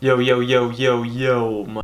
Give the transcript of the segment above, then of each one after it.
Yo, yo, yo, yo, yo.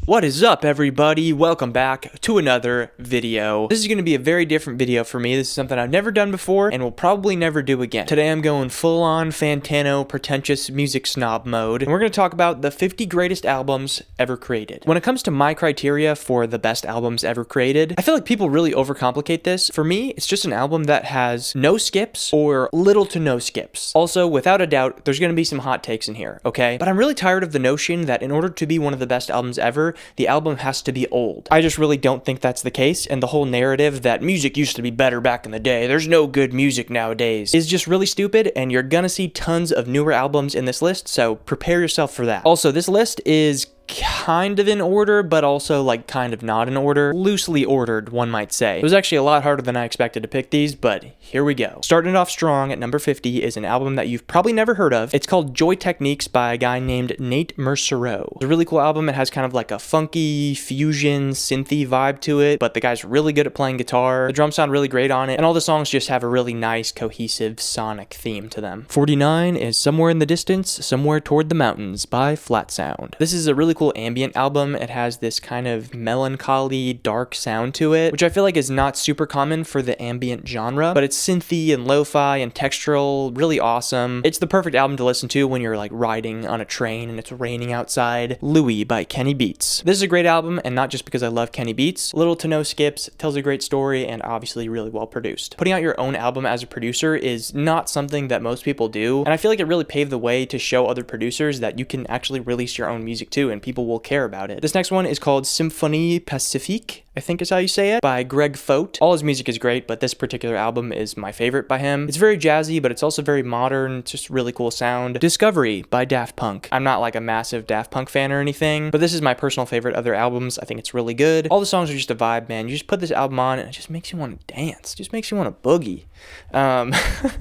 What is up, everybody? Welcome back to another video. This is going to be a very different video for me. This is something I've never done before and will probably never do again. Today I'm going full-on Fantano pretentious music snob mode, and we're going to talk about the 50 greatest albums ever created. When it comes to my criteria for the best albums ever created, I feel like people really overcomplicate this. For me, it's just an album that has no skips or little to no skips. Also, without a doubt, there's going to be some hot takes in here, okay? But I'm really tired of the notion that in order to be one of the best albums ever, the album has to be old. I just really don't think that's the case, and the whole narrative that music used to be better back in the day, there's no good music nowadays, is just really stupid, and you're gonna see tons of newer albums in this list, so prepare yourself for that. Also, this list is kind of in order, but also like kind of not in order. Loosely ordered, one might say. It was actually a lot harder than I expected to pick these, but here we go. Starting it off strong at number 50 is an album that you've probably never heard of. It's called Joy Techniques by a guy named Nate Mercereau. It's a really cool album. It has kind of like a funky fusion synthy vibe to it, but the guy's really good at playing guitar. The drums sound really great on it, and all the songs just have a really nice cohesive sonic theme to them. 49 is Somewhere in the Distance, Somewhere Toward the Mountains by Flat Sound. This is a really cool ambient album. It has this kind of melancholy, dark sound to it, which I feel like is not super common for the ambient genre, but it's synthy and lo-fi and textural, really awesome. It's the perfect album to listen to when you're like riding on a train and it's raining outside. Louie by Kenny Beats. This is a great album, and not just because I love Kenny Beats. Little to no skips, tells a great story, and obviously really well produced. Putting out your own album as a producer is not something that most people do, and I feel like it really paved the way to show other producers that you can actually release your own music too, and people will care about it. This next one is called Symphonie Pacifique, I think is how you say it, by Greg Fote. All his music is great, but this particular album is my favorite by him. It's very jazzy, but it's also very modern. It's just really cool sound. Discovery by Daft Punk. I'm not like a massive Daft Punk fan or anything, but this is my personal favorite of their albums. I think it's really good. All the songs are just a vibe, man. You just put this album on and it just makes you want to dance. It just makes you want to boogie.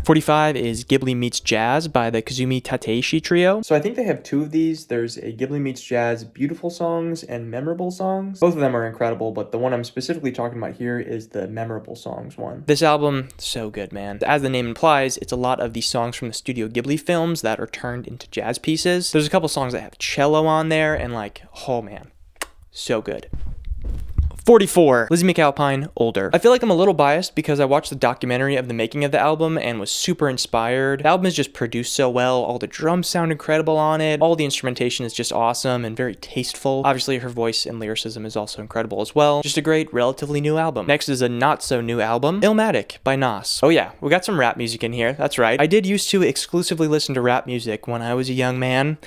45 is Ghibli Meets Jazz by the Kazumi Tateishi Trio. So I think they have two of these. There's a Ghibli Meets Jazz Beautiful Songs and Memorable Songs. Both of them are incredible, but the one I'm specifically talking about here is the Memorable Songs one. This album, so good, man. As the name implies, it's a lot of the songs from the Studio Ghibli films that are turned into jazz pieces. There's a couple songs that have cello on there, and like, oh man, so good. 44, Lizzie McAlpine, Older. I feel like I'm a little biased because I watched the documentary of the making of the album and was super inspired. The album is just produced so well. All the drums sound incredible on it. All the instrumentation is just awesome and very tasteful. Obviously, her voice and lyricism is also incredible as well. Just a great, relatively new album. Next is a not so new album, Illmatic by Nas. Oh yeah, we got some rap music in here. That's right. I did used to exclusively listen to rap music when I was a young man.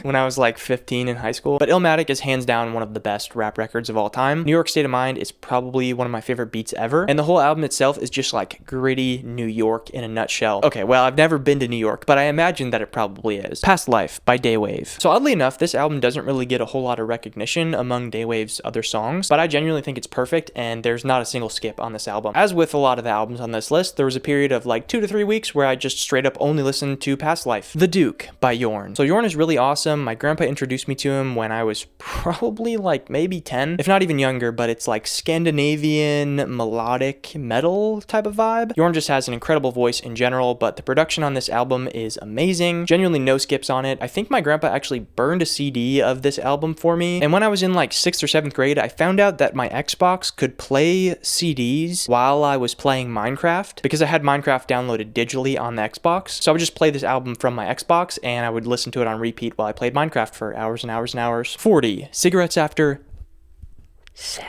When I was like 15 in high school. But Illmatic is hands down one of the best rap records of all time. New York State of Mind is probably one of my favorite beats ever. And the whole album itself is just like gritty New York in a nutshell. Okay, well, I've never been to New York, but I imagine that it probably is. Past Life by Daywave. So oddly enough, this album doesn't really get a whole lot of recognition among Daywave's other songs, but I genuinely think it's perfect, and there's not a single skip on this album. As with a lot of the albums on this list, there was a period of like 2 to 3 weeks where I just straight up only listened to Past Life. The Duke by Yorn. So Yorn is really awesome. My grandpa introduced me to him when I was probably like maybe 10, if not even younger, but it's like Scandinavian melodic metal type of vibe. Yorn just has an incredible voice in general, but the production on this album is amazing. Genuinely no skips on it. I think my grandpa actually burned a CD of this album for me, and when I was in like 6th or 7th grade, I found out that my Xbox could play CDs while I was playing Minecraft, because I had Minecraft downloaded digitally on the Xbox. So I would just play this album from my Xbox, and I would listen to it on repeat while I played Minecraft for hours and hours and hours. 40, Cigarettes After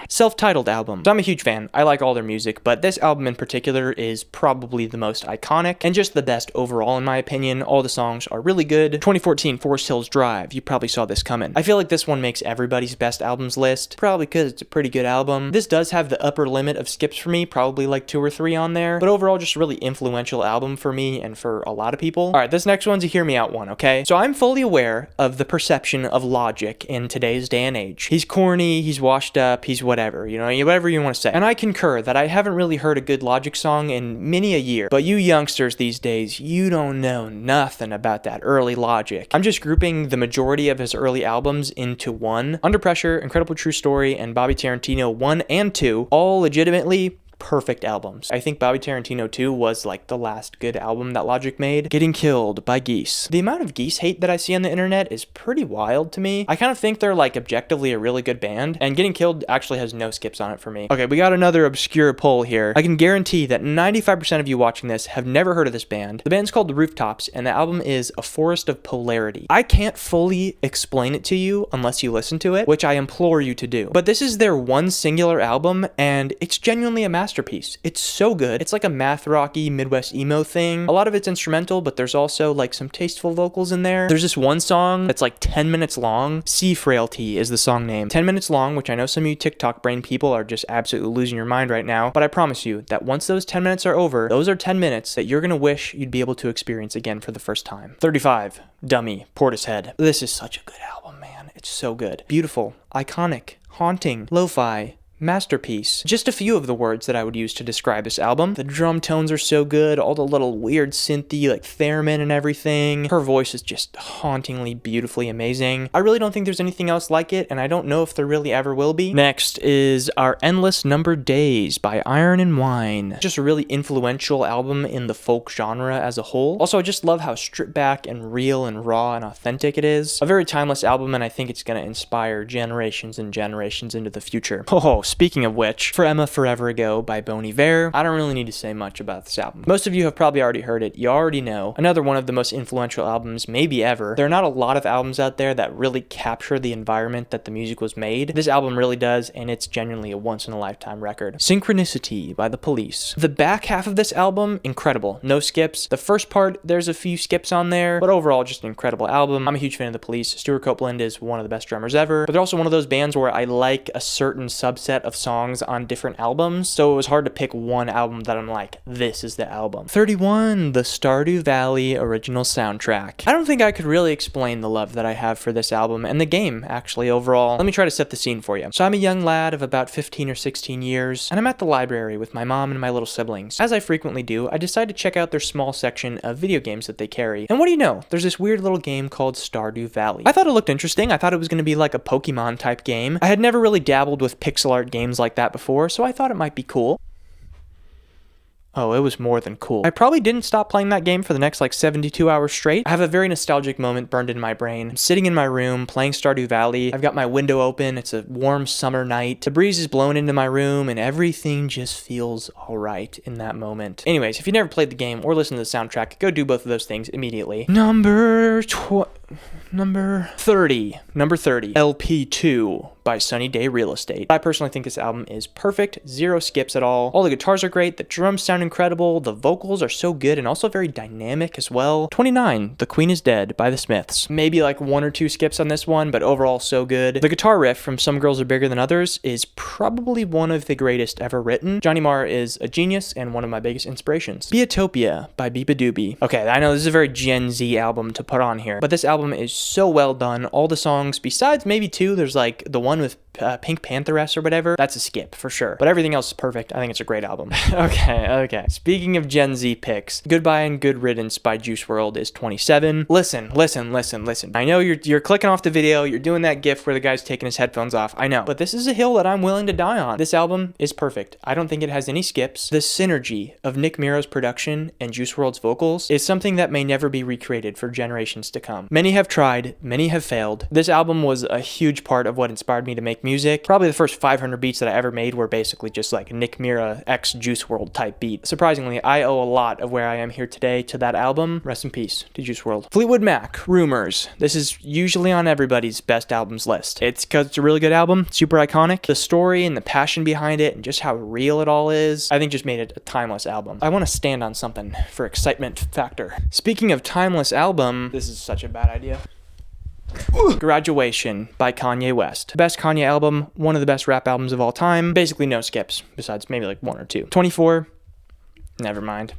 self-titled album. So I'm a huge fan. I like all their music, but this album in particular is probably the most iconic and just the best overall in my opinion. All the songs are really good. 2014, Forest Hills Drive. You probably saw this coming. I feel like this one makes everybody's best albums list, probably because it's a pretty good album. This does have the upper limit of skips for me, probably like 2 or 3 on there, but overall just a really influential album for me and for a lot of people. All right, this next one's a hear me out one, okay? So I'm fully aware of the perception of Logic in today's day and age. He's corny, he's washed up, he's whatever, you know, whatever you want to say. And I concur that I haven't really heard a good Logic song in many a year, but you youngsters these days, you don't know nothing about that early Logic. I'm just grouping the majority of his early albums into one. Under Pressure, Incredible True Story, and Bobby Tarantino 1 and 2, all legitimately perfect albums. I think Bobby Tarantino 2 was like the last good album that Logic made. Getting Killed by Geese. The amount of Geese hate that I see on the internet is pretty wild to me. I kind of think they're like objectively a really good band, and Getting Killed actually has no skips on it for me. Okay, we got another obscure poll here. I can guarantee that 95% of you watching this have never heard of this band. The band's called The Rooftops, and the album is A Forest of Polarity. I can't fully explain it to you unless you listen to it, which I implore you to do. But this is their one singular album, and it's genuinely a masterpiece. It's so good. It's like a math rocky Midwest emo thing. A lot of it's instrumental, but there's also like some tasteful vocals in there. There's this one song that's like 10 minutes long. Sea Frailty is the song name. 10 minutes long, which I know some of you TikTok brain people are just absolutely losing your mind right now, but I promise you that once those 10 minutes are over, those are 10 minutes that you're gonna wish you'd be able to experience again for the first time. 35, Dummy, Portishead. This is such a good album, man. It's so good. Beautiful, iconic, haunting, lo-fi, masterpiece. Just a few of the words that I would use to describe this album. The drum tones are so good, all the little weird synthy like theremin and everything. Her voice is just hauntingly, beautifully amazing. I really don't think there's anything else like it, and I don't know if there really ever will be. Next is Our Endless Numbered Days by Iron and Wine. Just a really influential album in the folk genre as a whole. Also, I just love how stripped back and real and raw and authentic it is. A very timeless album, and I think it's gonna inspire generations and generations into the future. Oh, speaking of which, For Emma Forever Ago by Bon Iver. I don't really need to say much about this album. Most of you have probably already heard it. You already know. Another one of the most influential albums maybe ever. There are not a lot of albums out there that really capture the environment that the music was made. This album really does, and it's genuinely a once-in-a-lifetime record. Synchronicity by The Police. The back half of this album, incredible. No skips. The first part, there's a few skips on there, but overall, just an incredible album. I'm a huge fan of The Police. Stuart Copeland is one of the best drummers ever, but they're also one of those bands where I like a certain subset of songs on different albums, so it was hard to pick one album that I'm like, this is the album. 31, the Stardew Valley original soundtrack. I don't think I could really explain the love that I have for this album and the game, actually, overall. Let me try to set the scene for you. So I'm a young lad of about 15 or 16 years, and I'm at the library with my mom and my little siblings. As I frequently do, I decide to check out their small section of video games that they carry. And what do you know? There's this weird little game called Stardew Valley. I thought it looked interesting. I thought it was going to be like a Pokemon type game. I had never really dabbled with pixel art games like that before, so I thought it might be cool. Oh, it was more than cool. I probably didn't stop playing that game for the next like 72 hours straight. I have a very nostalgic moment burned in my brain. I'm sitting in my room playing Stardew Valley. I've got my window open. It's a warm summer night. The breeze is blowing into my room and everything just feels alright in that moment. Anyways, if you never played the game or listened to the soundtrack, go do both of those things immediately. Number 30, LP2 by Sunny Day Real Estate. I personally think this album is perfect, zero skips at all. All the guitars are great, the drums sound incredible, the vocals are so good and also very dynamic as well. 29, The Queen is Dead by The Smiths. Maybe like one or two skips on this one, but overall so good. The guitar riff from Some Girls Are Bigger Than Others is probably one of the greatest ever written. Johnny Marr is a genius and one of my biggest inspirations. Beatopia by Beepa Doobie. Okay, I know this is a very Gen Z album to put on here, but this album is so well done. All the songs, besides maybe two, there's like the one with Pink Pantheress or whatever, that's a skip for sure, but everything else is perfect. I think it's a great album. Okay. Speaking of Gen Z picks, Goodbye and Good Riddance by Juice WRLD is 27. Listen. I know you're clicking off the video, you're doing that gif where the guy's taking his headphones off. I know, but this is a hill that I'm willing to die on. This album is perfect. I don't think it has any skips. The synergy of Nick Miro's production and Juice WRLD's vocals is something that may never be recreated for generations to come. Many have tried, many have failed. This album was a huge part of what inspired me to make music. Probably the first 500 beats that I ever made were basically just like Nick Mira x Juice WRLD type beat. Surprisingly, I owe a lot of where I am here today to that album. Rest in peace to Juice WRLD. Fleetwood Mac, Rumors. This is usually on everybody's best albums list. It's because it's a really good album, super iconic. The story and the passion behind it and just how real it all is, I think just made it a timeless album. I want to stand on something for excitement factor. Speaking of timeless album, this is such a bad idea. Graduation by Kanye West. Best Kanye album, one of the best rap albums of all time. Basically no skips, besides maybe like one or two. 24, never mind.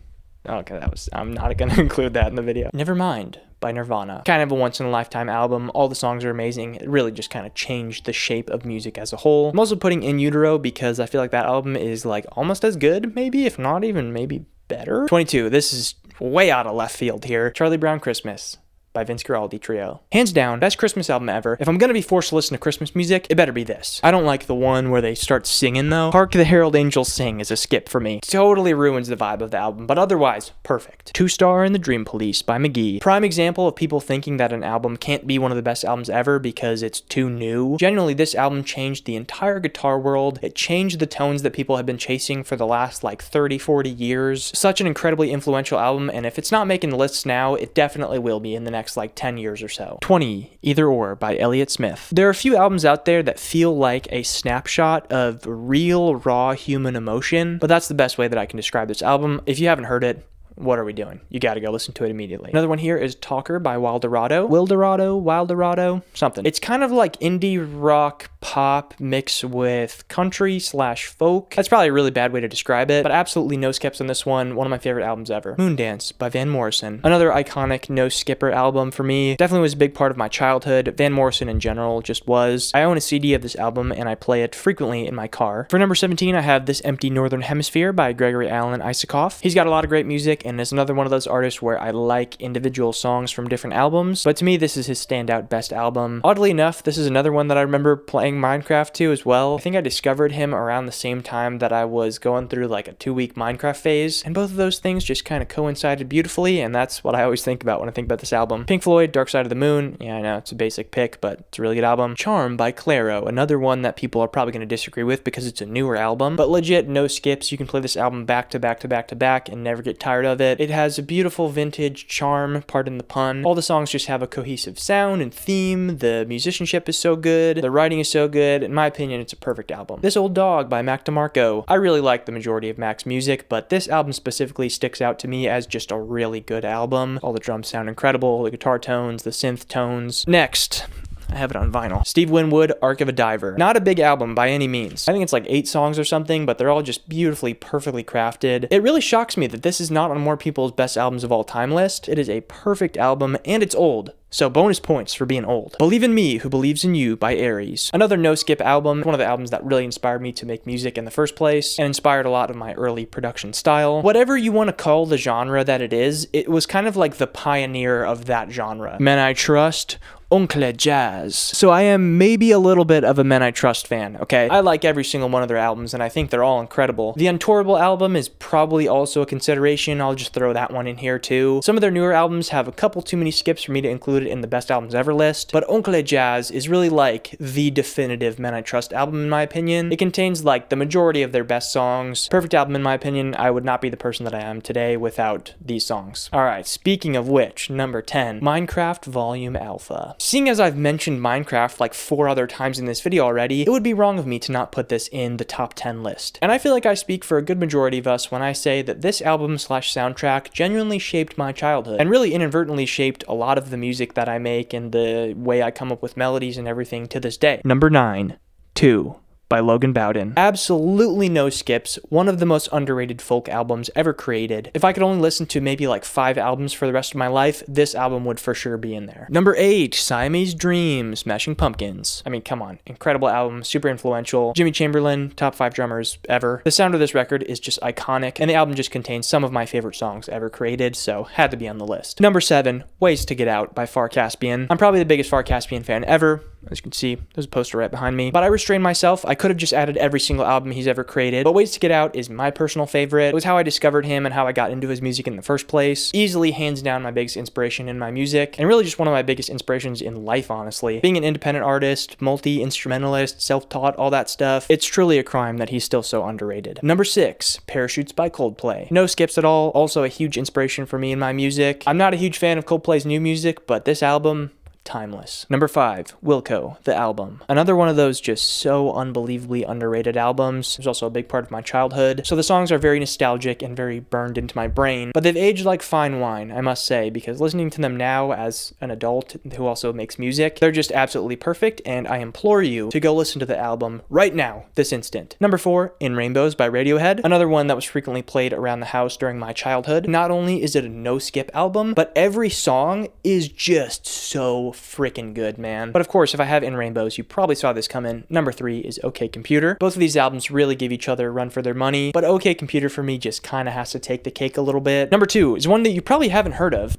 Okay, I'm not gonna include that in the video. Nevermind by Nirvana. Kind of a once-in-a-lifetime album. All the songs are amazing. It really just kind of changed the shape of music as a whole. I'm also putting In Utero because I feel like that album is like almost as good, maybe, if not even maybe better. 22, this is way out of left field here. Charlie Brown Christmas by Vince Guaraldi Trio. Hands down, best Christmas album ever. If I'm gonna be forced to listen to Christmas music, it better be this. I don't like the one where they start singing though. Hark the Herald Angels Sing is a skip for me. Totally ruins the vibe of the album, but otherwise, perfect. Two Star and the Dream Police by McGee. Prime example of people thinking that an album can't be one of the best albums ever because it's too new. Generally, this album changed the entire guitar world. It changed the tones that people have been chasing for the last like 30, 40 years. Such an incredibly influential album, and if it's not making the lists now, it definitely will be in the next like 10 years or so. 20, Either Or by Elliott Smith. There are a few albums out there that feel like a snapshot of real, raw human emotion, but that's the best way that I can describe this album. If you haven't heard it, what are we doing? You gotta go listen to it immediately. Another one here is Talker by Wildorado, something. It's kind of like indie rock pop mixed with country slash folk. That's probably a really bad way to describe it, but absolutely no skips on this one. One of my favorite albums ever. Moondance by Van Morrison. Another iconic no skipper album for me. Definitely was a big part of my childhood. Van Morrison in general just was. I own a CD of this album and I play it frequently in my car. For number 17, I have This Empty Northern Hemisphere by Gregory Alan Isakov. He's got a lot of great music and is another one of those artists where I like individual songs from different albums, but to me this is his standout best album. Oddly enough, this is another one that I remember playing Minecraft to as well. I think I discovered him around the same time that I was going through like a 2-week Minecraft phase, and both of those things just kind of coincided beautifully, and that's what I always think about when I think about this album. Pink Floyd, Dark Side of the Moon. Yeah, I know, it's a basic pick, but it's a really good album. Charm by Clairo, another one that people are probably going to disagree with because it's a newer album, but legit, no skips. You can play this album back to back to back to back and never get tired of it. It has a beautiful vintage charm, pardon the pun. All the songs just have a cohesive sound and theme. The musicianship is so good. The writing is so good. In my opinion, it's a perfect album. This Old Dog by Mac DeMarco. I really like the majority of Mac's music, but this album specifically sticks out to me as just a really good album. All the drums sound incredible, the guitar tones, the synth tones. Next, I have it on vinyl. Steve Winwood, Arc of a Diver. Not a big album by any means. I think it's like 8 songs or something, but they're all just beautifully, perfectly crafted. It really shocks me that this is not on more people's best albums of all time list. It is a perfect album, and it's old. So bonus points for being old. Believe in Me, Who Believes in You by Aries. Another no-skip album, one of the albums that really inspired me to make music in the first place, and inspired a lot of my early production style. Whatever you want to call the genre that it is, it was kind of like the pioneer of that genre. Men I Trust, Oncle Jazz. So I am maybe a little bit of a Men I Trust fan, okay? I like every single one of their albums, and I think they're all incredible. The Untourable album is probably also a consideration. I'll just throw that one in here too. Some of their newer albums have a couple too many skips for me to include it in the best albums ever list, but Oncle Jazz is really like the definitive Men I Trust album in my opinion. It contains like the majority of their best songs. Perfect album in my opinion. I would not be the person that I am today without these songs. Alright, speaking of which, number 10, Minecraft Volume Alpha. Seeing as I've mentioned Minecraft like 4 other times in this video already, it would be wrong of me to not put this in the top 10 list. And I feel like I speak for a good majority of us when I say that this album slash soundtrack genuinely shaped my childhood, and really inadvertently shaped a lot of the music that I make and the way I come up with melodies and everything to this day. Number 9, 2 by Logan Bowden. Absolutely no skips. One of the most underrated folk albums ever created. If I could only listen to maybe like 5 albums for the rest of my life, this album would for sure be in there. Number 8, Siamese Dream, Smashing Pumpkins. I mean, come on. Incredible album, super influential. Jimmy Chamberlain, top 5 drummers ever. The sound of this record is just iconic, and the album just contains some of my favorite songs ever created, so had to be on the list. Number 7, Ways to Get Out by Far Caspian. I'm probably the biggest Far Caspian fan ever. As you can see, there's a poster right behind me. But I restrained myself. I could have just added every single album he's ever created. But Ways to Get Out is my personal favorite. It was how I discovered him and how I got into his music in the first place. Easily, hands down, my biggest inspiration in my music. And really just one of my biggest inspirations in life, honestly. Being an independent artist, multi-instrumentalist, self-taught, all that stuff. It's truly a crime that he's still so underrated. Number 6, Parachutes by Coldplay. No skips at all. Also a huge inspiration for me in my music. I'm not a huge fan of Coldplay's new music, but this album, timeless. Number 5, Wilco, the album. Another one of those just so unbelievably underrated albums. It was also a big part of my childhood. So the songs are very nostalgic and very burned into my brain, but they've aged like fine wine, I must say, because listening to them now as an adult who also makes music, they're just absolutely perfect, and I implore you to go listen to the album right now, this instant. Number 4, In Rainbows by Radiohead. Another one that was frequently played around the house during my childhood. Not only is it a no-skip album, but every song is just so freaking good, man. But of course, if I have In Rainbows, you probably saw this coming. Number 3 is OK Computer. Both of these albums really give each other a run for their money, but OK Computer for me just kind of has to take the cake a little bit. Number 2 is one that you probably haven't heard of.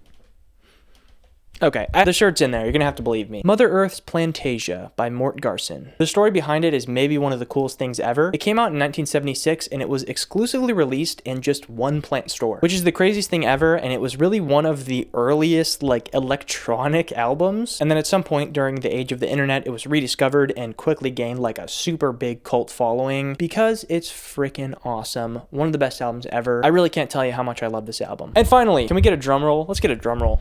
Okay, the shirt's in there. You're gonna have to believe me. Mother Earth's Plantasia by Mort Garson. The story behind it is maybe one of the coolest things ever. It came out in 1976 and it was exclusively released in just one plant store, which is the craziest thing ever, and it was really one of the earliest like electronic albums. And then at some point during the age of the internet, it was rediscovered and quickly gained like a super big cult following because it's freaking awesome. One of the best albums ever. I really can't tell you how much I love this album. And finally, can we get a drum roll? Let's get a drum roll.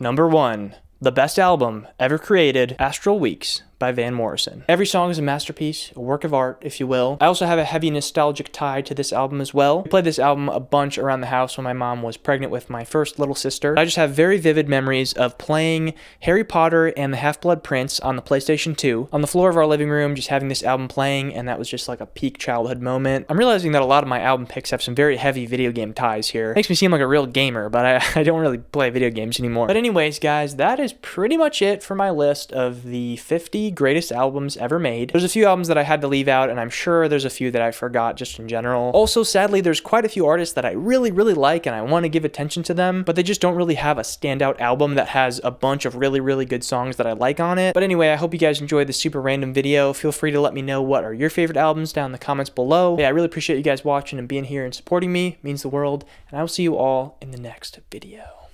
Number 1, the best album ever created, Astral Weeks by Van Morrison. Every song is a masterpiece, a work of art, if you will. I also have a heavy nostalgic tie to this album as well. I played this album a bunch around the house when my mom was pregnant with my first little sister. I just have very vivid memories of playing Harry Potter and the Half-Blood Prince on the PlayStation 2 on the floor of our living room, just having this album playing, and that was just like a peak childhood moment. I'm realizing that a lot of my album picks have some very heavy video game ties here. Makes me seem like a real gamer, but I don't really play video games anymore. But anyways, guys, that is pretty much it for my list of the 50 greatest albums ever made. There's a few albums that I had to leave out, and I'm sure there's a few that I forgot just in general. Also, sadly, there's quite a few artists that I really like, and I want to give attention to them, but they just don't really have a standout album that has a bunch of really good songs that I like on it. But anyway, I hope you guys enjoyed this super random video. Feel free to let me know what are your favorite albums down in the comments below. Yeah, I really appreciate you guys watching and being here and supporting me. It means the world, and I will see you all in the next video.